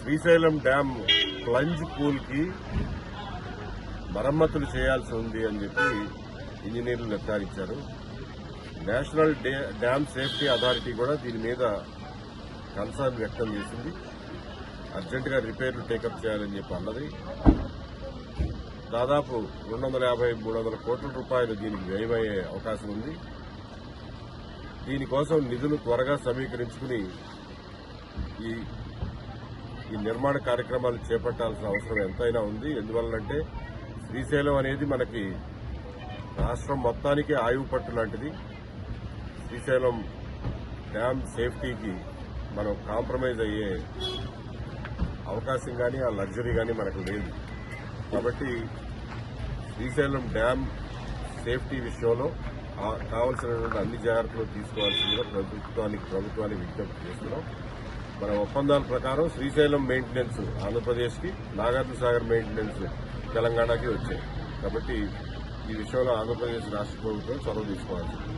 Srisailam dam plunge pool కి మరమ్మతులు చేయాల్సి ఉంది అని చెప్పి ఇంజనీర్లు నిర్ధారించారు. నేషనల్ డ్యామ్ సేఫ్టీ అథారిటీ కూడా దీని మీద కన్సర్న్ వ్యక్తం చేసింది. అర్జెంటుగా రిపేర్లు టేకప్ చేయాలని చెప్పి అన్నది. దాదాపు 250-300 కోట్ల రూపాయలు దీనికి వ్యయమయ్యే అవకాశం ఉంది. దీనికోసం నిధులు త్వరగా సమీకరించుకుని ఈ నిర్మాణ కార్యక్రమాలు చేపట్టాల్సిన అవసరం ఎంతైనా ఉంది. ఎందువల్లంటే శ్రీశైలం అనేది మనకి రాష్ట్రం మొత్తానికి ఆయువు పట్టు లాంటిది. శ్రీశైలం డ్యామ్ సేఫ్టీకి మనం కాంప్రమైజ్ అయ్యే అవకాశం కానీ ఆ లగ్జరీ కానీ మనకు లేదు. కాబట్టి శ్రీశైలం డ్యామ్ సేఫ్టీ విషయంలో కావలసినటువంటి అన్ని జాగ్రత్తలు తీసుకోవాల్సిందిగా ప్రభుత్వానికి విజ్ఞప్తి చేస్తున్నాం. మన ఒప్పందాల ప్రకారం శ్రీశైలం మెయింటెనెన్స్ ఆంధ్రప్రదేశ్కి, నాగార్జున సాగర్ మెయింటెనెన్స్ తెలంగాణకి వచ్చాయి. కాబట్టి ఈ విషయంలో ఆంధ్రప్రదేశ్ రాష్ట్ర ప్రభుత్వం చొరవ తీసుకోవాల్సింది.